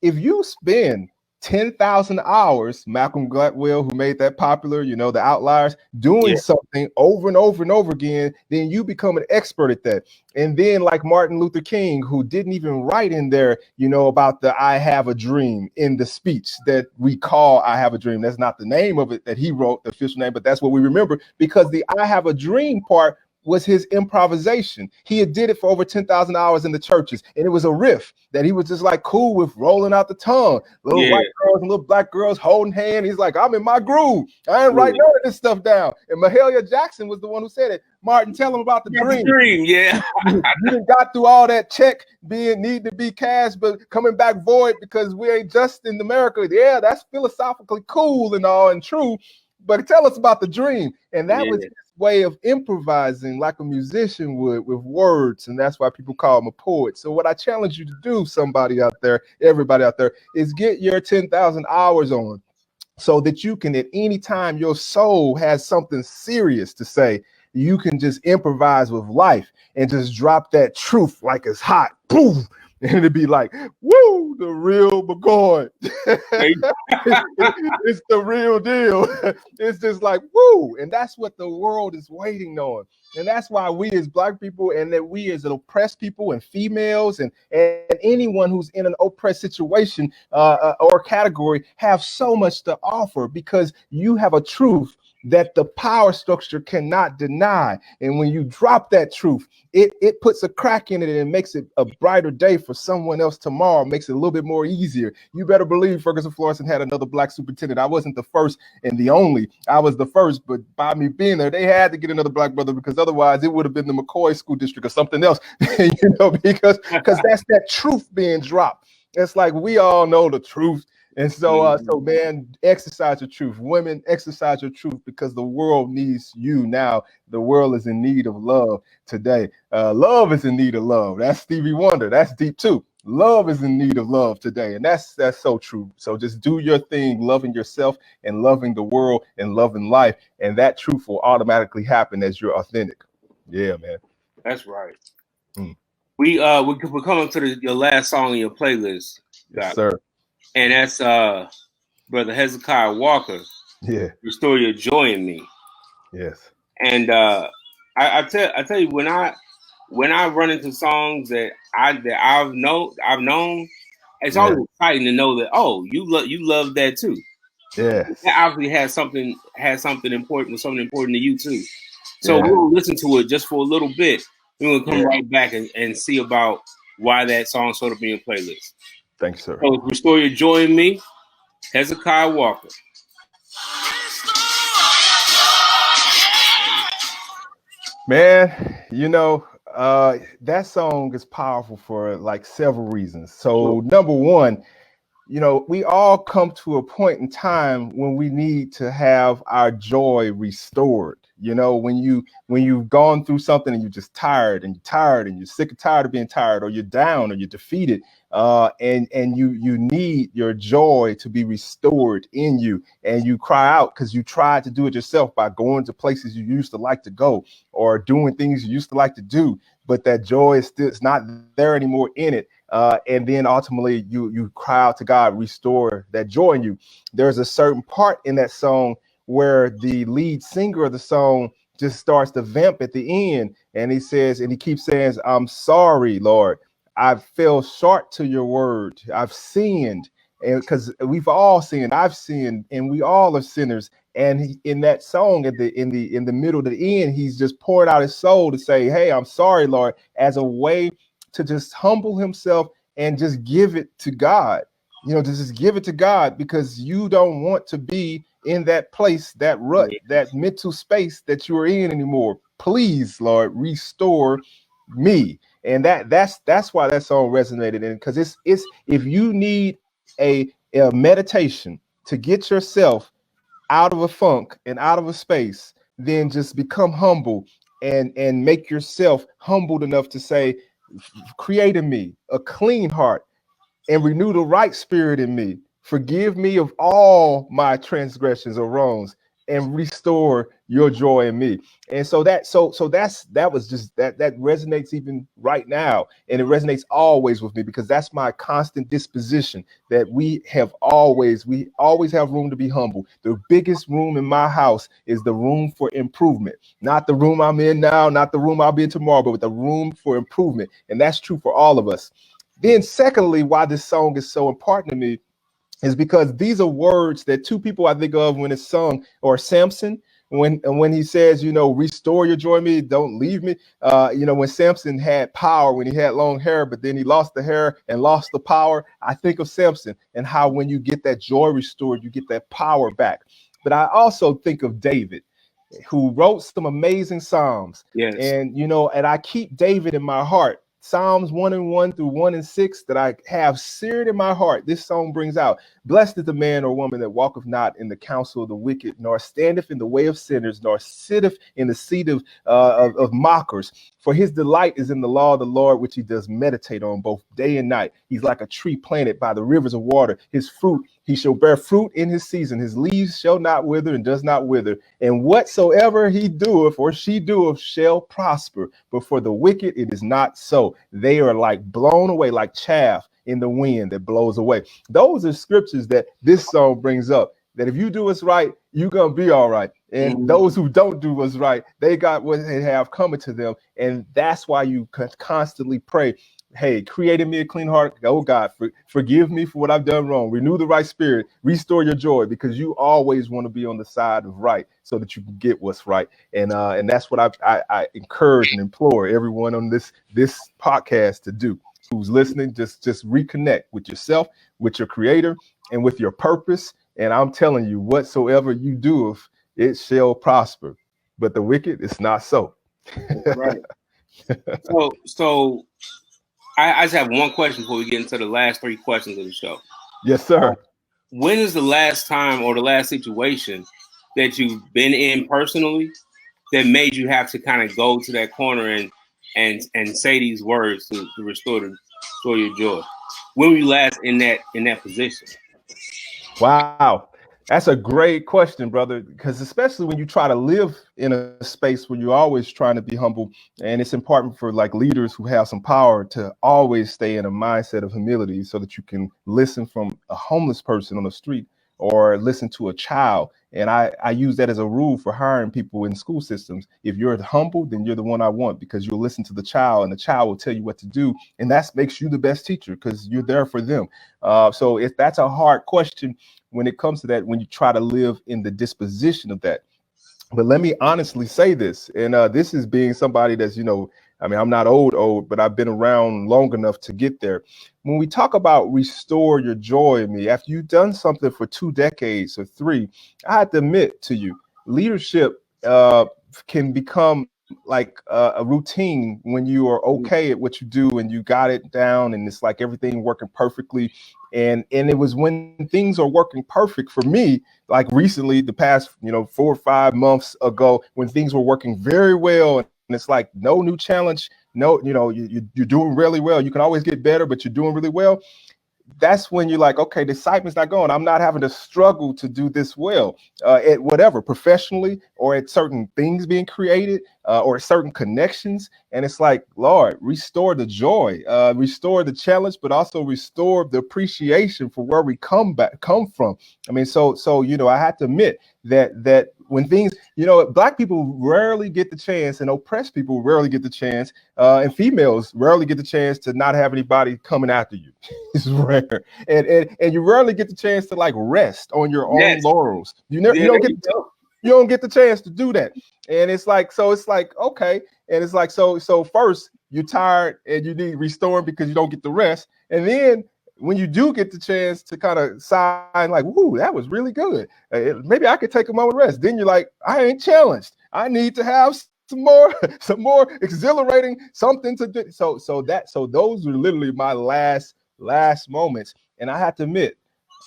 If you spend 10,000 hours, Malcolm Gladwell, who made that popular, you know, the Outliers, doing something over and over and over again, then you become an expert at that. And then like Martin Luther King, who didn't even write in there, you know, about the I Have a Dream in the speech that we call I Have a Dream. That's not the name of it that he wrote, the official name, but that's what we remember, because the I Have a Dream part was his improvisation. He had did it for over 10,000 hours in the churches, and it was a riff that he was just like cool with, rolling out the tongue. Little white girls and little black girls holding hands. He's like, I'm in my groove. I ain't writing none of this stuff down. And Mahalia Jackson was the one who said it. Martin, tell him about the dream. Yeah. You done got through all that check need to be cashed, but coming back void because we ain't just in America. Yeah, that's philosophically cool and all and true. But tell us about the dream. And that was his way of improvising like a musician would with words. And that's why people call him a poet. So what I challenge you to do, somebody out there, everybody out there, is get your 10,000 hours on so that you can, at any time your soul has something serious to say, you can just improvise with life and just drop that truth like it's hot. Boom. And it'd be like, woo, the real McCoy. It's the real deal. It's just like, woo. And that's what the world is waiting on. And that's why we as Black people, and that we as oppressed people and females and anyone who's in an oppressed situation or category have so much to offer, because you have a truth that the power structure cannot deny. And when you drop that truth, it puts a crack in it and makes it a brighter day for someone else tomorrow, makes it a little bit more easier. You better believe Ferguson Florissant had another Black superintendent. I wasn't the first and the only. I was the first, but by me being there, they had to get another Black brother, because otherwise it would have been the McCoy School District or something else, you know, because that's that truth being dropped. It's like, we all know the truth. And so, so man, exercise your truth. Women, exercise your truth, because the world needs you now. The world is in need of love today. Love is in need of love. That's Stevie Wonder. That's deep too. Love is in need of love today. And that's so true. So just do your thing, loving yourself and loving the world and loving life. And that truth will automatically happen as you're authentic. Yeah, man. That's right. We're coming to your last song in your playlist. Yes, sir. And that's Brother Hezekiah Walker. Yeah. Restore Your Joy in Me. Yes. And I tell you, when I run into songs that I've known, it's always exciting to know that, oh, you love that too. Yeah. That obviously has something important to you too. So we'll listen to it just for a little bit. We'll come right back and see about why that song sort of be in playlist. Thanks, sir. So Restore Your Joy in Me, Hezekiah Walker. Man, you know, that song is powerful for like several reasons. So number one, you know, we all come to a point in time when we need to have our joy restored. You know, when you've gone through something and you're just tired and you're tired and you're sick and tired of being tired, or you're down or you're defeated, and you need your joy to be restored in you, and you cry out because you tried to do it yourself by going to places you used to like to go or doing things you used to like to do, but that joy is still, it's not there anymore in it. And then ultimately you cry out to God, restore that joy in you. There's a certain part in that song where the lead singer of the song just starts to vamp at the end, and he says, and he keeps saying, I'm sorry, Lord, I fell short to your word, I've sinned. And because we've all sinned, I've sinned, and we all are sinners. And in that song, at in the middle to the end, he's just pouring out his soul to say, hey, I'm sorry, Lord, as a way to just humble himself and just give it to God. You know, to just give it to God, because you don't want to be in that place, that rut, that mental space that you are in anymore. Please, Lord, restore me. And that's why that song resonated. And because it's if you need a meditation to get yourself out of a funk and out of a space, then just become humble and make yourself humbled enough to say, create in me a clean heart and renew the right spirit in me. Forgive me of all my transgressions or wrongs, and restore your joy in me. And so that was just that resonates even right now, and it resonates always with me, because that's my constant disposition, that we always have room to be humble. The biggest room in my house is the room for improvement, not the room I'm in now, not the room I'll be in tomorrow, but with the room for improvement. And that's true for all of us. Then secondly, why this song is so important to me is because these are words that two people I think of when it's sung, or Samson, when he says, you know, restore your joy in me, don't leave me. You know, when Samson had power, when he had long hair, but then he lost the hair and lost the power. I think of Samson and how when you get that joy restored, you get that power back. But I also think of David, who wrote some amazing Psalms. Yes. And, you know, and I keep David in my heart. Psalms 1 through 1 and 6 that I have seared in my heart. This song brings out, blessed is the man or woman that walketh not in the counsel of the wicked, nor standeth in the way of sinners, nor sitteth in the seat of mockers. For his delight is in the law of the Lord, which he does meditate on both day and night. He's like a tree planted by the rivers of water. His fruit, he shall bear fruit in his season. His leaves shall not wither and does not wither. And whatsoever he doeth or she doeth shall prosper. But for the wicked, it is not so. They are like blown away, like chaff in the wind that blows away. Those are scriptures that this song brings up, that if you do what's right, you're going to be all right. And those who don't do what's right, they got what they have coming to them. And that's why you constantly pray, hey, create in me a clean heart. Oh, God, forgive me for what I've done wrong. Renew the right spirit. Restore your joy, because you always want to be on the side of right so that you can get what's right. And that's what I encourage and implore everyone on this podcast to do. Who's listening, just reconnect with yourself, with your creator, and with your purpose. And I'm telling you, whatsoever you do, it shall prosper. But the wicked, it's not so. Right. So I just have one question before we get into the last 3 questions of the show. Yes, sir. When is the last time or the last situation that you've been in personally that made you have to kind of go to that corner and say these words to restore your joy? When were you last in that position? Wow. That's a great question, brother, because especially when you try to live in a space where you're always trying to be humble, and it's important for like leaders who have some power to always stay in a mindset of humility so that you can listen from a homeless person on the street or listen to a child. And I use that as a rule for hiring people in school systems. If you're humble, then you're the one I want, because you'll listen to the child and the child will tell you what to do. And that makes you the best teacher because you're there for them. So if that's a hard question when it comes to that, when you try to live in the disposition of that. But let me honestly say this, and this is being somebody that's, you know, I mean, I'm not old, but I've been around long enough to get there. When we talk about restore your joy in me, after you've done something for 2 decades or 3, I have to admit to you, leadership can become like a routine when you are okay at what you do and you got it down and it's like everything working perfectly. And it was when things are working perfect for me, like recently, the past, 4 or 5 months ago, when things were working very well, and it's like no new challenge, no, you're doing really well. You can always get better, but you're doing really well. That's when you're like, okay, the excitement's not going. I'm not having to struggle to do this well at whatever, professionally or at certain things being created or certain connections. And it's like, Lord, restore the joy, restore the challenge, but also restore the appreciation for where we come from. I mean, so I had to admit that when things, Black people rarely get the chance, and oppressed people rarely get the chance, and females rarely get the chance to not have anybody coming after you. It's rare, and you rarely get the chance to like rest on your own laurels. You don't get the chance to do that. And it's like, okay, and it's like, so first you're tired and you need restoring because you don't get the rest, and then when you do get the chance to kind of sign like, woo, that was really good. Maybe I could take a moment rest. Then you're like, I ain't challenged. I need to have some more exhilarating something to do. So those were literally my last moments. And I have to admit,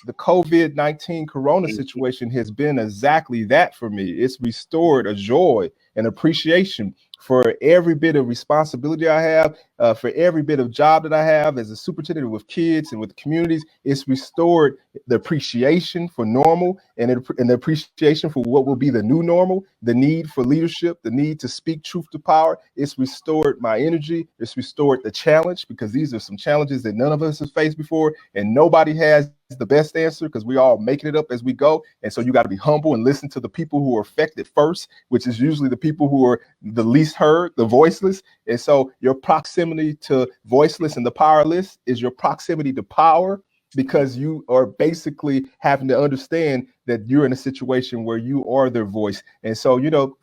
the COVID-19 Corona situation has been exactly that for me. It's restored a joy and appreciation for every bit of responsibility I have, for every bit of job that I have as a superintendent with kids and with communities. It's restored the appreciation for normal and the appreciation for what will be the new normal, the need for leadership, the need to speak truth to power. It's restored my energy. It's restored the challenge, because these are some challenges that none of us have faced before, and nobody has the best answer because we all making it up as we go. And so you got to be humble and listen to the people who are affected first, which is usually the people who are the least heard, the voiceless. And so your proximity to voiceless and the powerless is your proximity to power, because you are basically having to understand that you're in a situation where you are their voice. And so,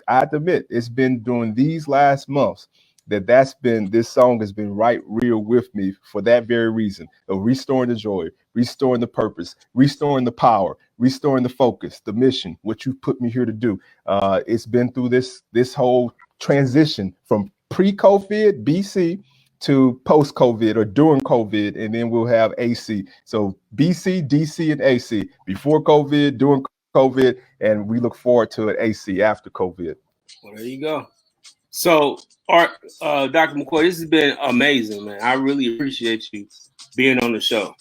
I have to admit, it's been during these last months this song has been right real with me for that very reason of restoring the joy, restoring the purpose, restoring the power, restoring the focus, the mission, what you put me here to do. It's been through this whole transition from pre-COVID BC to post-COVID or during COVID, and then we'll have AC. So BC, DC, and AC before COVID, during COVID, and we look forward to an AC after COVID. Well, there you go. So, Dr. McCoy, this has been amazing, man. I really appreciate you being on the show.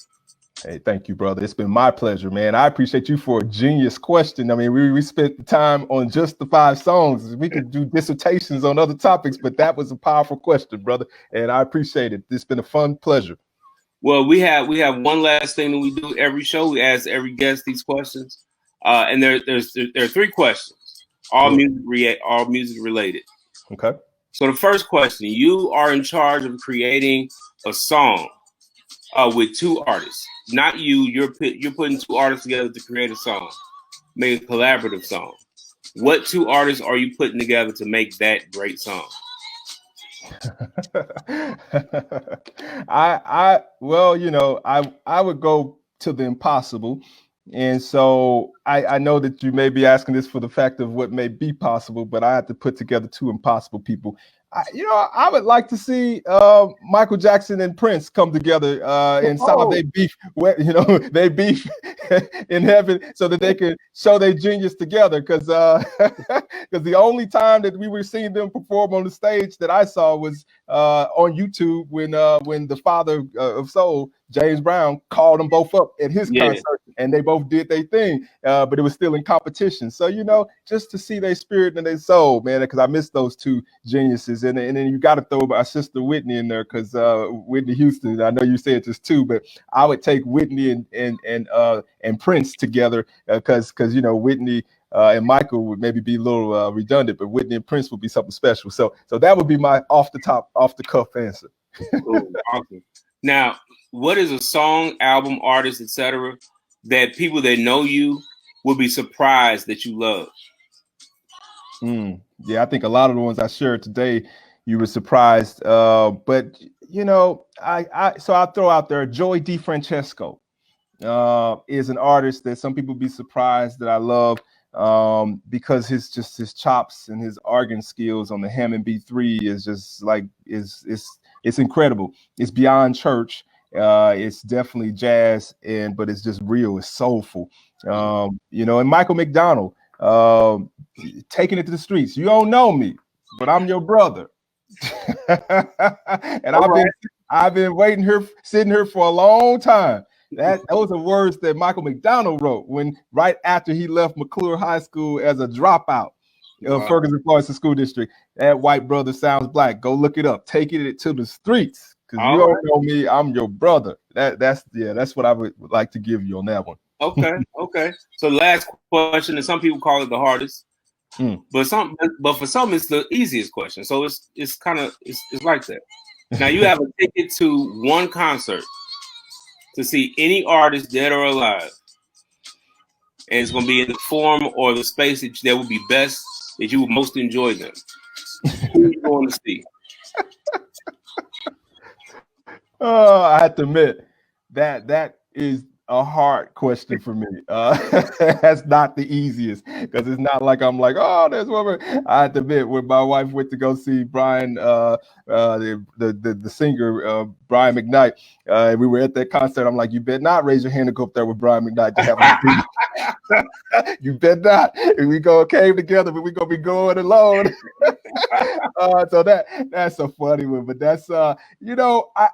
Hey, thank you, brother. It's been my pleasure, man. I appreciate you for a genius question. I mean, we spent the time on just the 5 songs. We could do dissertations on other topics, but that was a powerful question, brother. And I appreciate it. It's been a fun pleasure. Well, we have one last thing that we do every show. We ask every guest these questions, and there are 3 questions, all music related. Okay. So the first question: you are in charge of creating a song with 2 artists, not you. You're putting 2 artists together to create a song, make a collaborative song. What 2 artists are you putting together to make that great song? I would go to the impossible. And so I know that you may be asking this for the fact of what may be possible, but I have to put together 2 impossible people. I would like to see Michael Jackson and Prince come together and somehow they beef, they beef in heaven so that they can show their genius together. Because the only time that we were seeing them perform on the stage that I saw was on YouTube when the father of soul, James Brown, called them both up at his concert, and they both did their thing, but it was still in competition. So, just to see their spirit and their soul, man, because I miss those 2 geniuses. And then you got to throw my sister Whitney in there, because Whitney Houston, I know you said just 2, but I would take Whitney and Prince together, because Whitney and Michael would maybe be a little redundant, but Whitney and Prince would be something special. So that would be my off the cuff answer. Cool. Awesome. Now, what is a song, album, artist, etc., that people that know you will be surprised that you love? Yeah, I think a lot of the ones I shared today, you were surprised. But so I'll throw out there Joey DeFrancesco is an artist that some people be surprised that I love. because his chops and his organ skills on the Hammond B3 is just like it's incredible. It's beyond church. It's definitely jazz, but it's just real. It's soulful. And Michael McDonald, taking it to the streets. You don't know me, but I'm your brother. And I've been sitting here for a long time. Those are words that Michael McDonald wrote right after he left McClure High School as a dropout of Ferguson Florissant School District. That white brother sounds black. Go look it up. Taking it to the streets. Because you don't know me, I'm your brother. That's what I would like to give you on that one. Okay. So last question, and some people call it the hardest, but for some it's the easiest question. So it's like that. Now you have a ticket to one concert to see any artist, dead or alive, and it's going to be in the form or the space that would be best, that you would most enjoy them. Who are you going to see? I have to admit that is a hard question for me. That's not the easiest, because it's not like I'm like, oh, there's one. I have to admit, when my wife went to go see Brian, the singer Brian McKnight, and we were at that concert, I'm like, you better not raise your hand to go up there with Brian McKnight to have a You better not. And we came together, but we're gonna be going alone. So that's a funny one, but that's I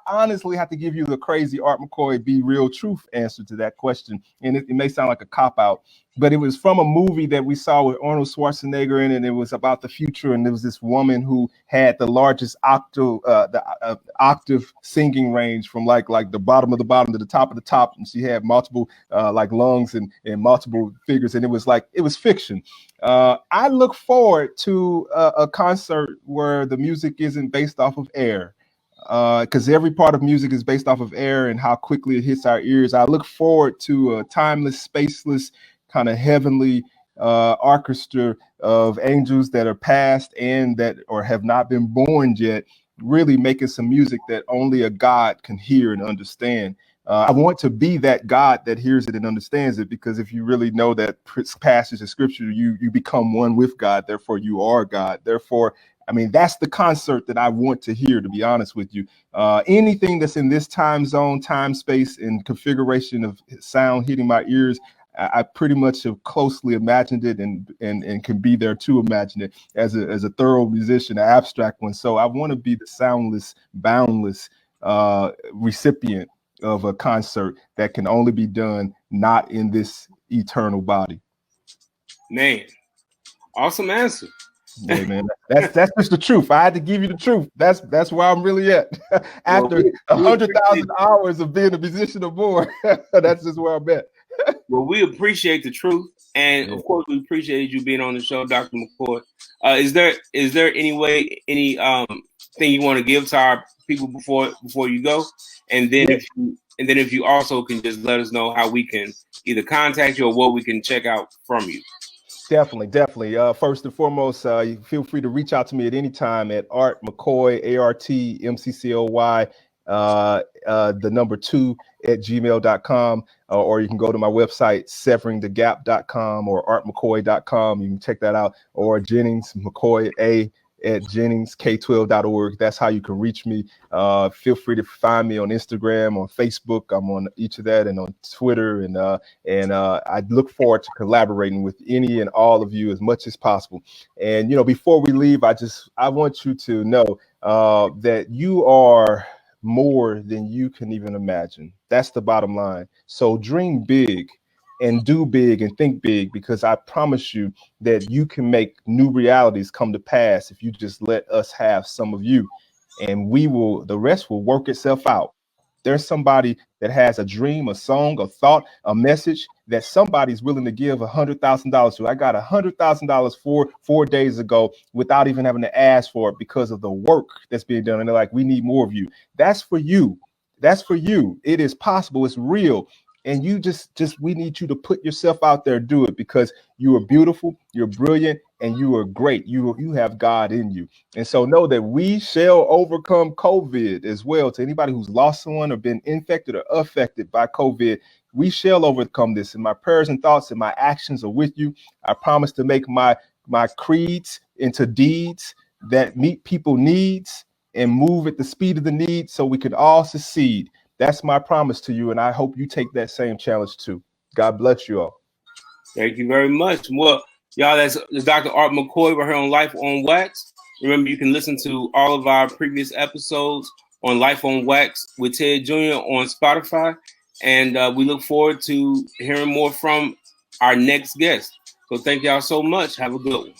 honestly have to give you the crazy Art McCoy be real truth answer to that question, and it may sound like a cop-out, but it was from a movie that we saw with Arnold Schwarzenegger in it, and it was about the future, and there was this woman who had the largest octave singing range from like the bottom of the bottom to the top of the top, and she had multiple like lungs and multiple figures, and it was fiction. I look forward to a concert where the music isn't based off of air, because every part of music is based off of air and how quickly it hits our ears. I look forward to a timeless, spaceless, kind of heavenly orchestra of angels that are past and that or have not been born yet, really making some music that only a God can hear and understand. I want to be that God that hears it and understands it, because if you really know that passage of scripture, you become one with God. Therefore, you are God. Therefore, I mean, that's the concert that I want to hear, to be honest with you. Anything that's in this time zone, time, space, and configuration of sound hitting my ears, I pretty much have closely imagined it and can be there to imagine it as a thorough musician, an abstract one. So I want to be the soundless, boundless recipient of a concert that can only be done not in this eternal body. Man, awesome answer. Yeah, man, that's just the truth. I had to give you the truth. That's where I'm really at. After 100,000 hours of being a musician or more, that's just where I'm at. Well, we appreciate the truth, and of course, we appreciate you being on the show, Dr. McCoy. Is there any thing you want to give to our people before you go, and then if you also can just let us know how we can either contact you or what we can check out from you. Definitely. First and foremost, you feel free to reach out to me at any time at Art McCoy, ARTMCCOY, the number 2 at gmail.com, or you can go to my website, severingthegap.com or artmccoy.com. You can check that out, or Jennings McCoy A at JenningsK12.org. That's how you can reach me. Feel free to find me on Instagram, on Facebook. I'm on each of that, and on Twitter, and I look forward to collaborating with any and all of you as much as possible. And before we leave, I want you to know that you are more than you can even imagine. That's the bottom line. So dream big and do big and think big, because I promise you that you can make new realities come to pass if you just let us have some of you, and the rest will work itself out. There's somebody that has a dream, a song, a thought, a message that somebody's willing to give $100,000 to. I got $100,000 4 days ago without even having to ask for it, because of the work that's being done. And they're like, we need more of you. That's for you. That's for you. It is possible. It's real. And you we need you to put yourself out there, do it, because you are beautiful, you're brilliant, and you are great. You have God in you. And so know that we shall overcome COVID as well. To anybody who's lost someone or been infected or affected by COVID, We shall overcome this. And my prayers and thoughts and my actions are with you. I promise to make my creeds into deeds that meet people's needs and move at the speed of the need so we can all succeed. That's my promise to you. And I hope you take that same challenge too. God bless you all. Thank you very much. Well, y'all, that's Dr. Art McCoy. We're here on Life on Wax. Remember, you can listen to all of our previous episodes on Life on Wax with Ted Jr. on Spotify. And we look forward to hearing more from our next guest. So thank y'all so much. Have a good one.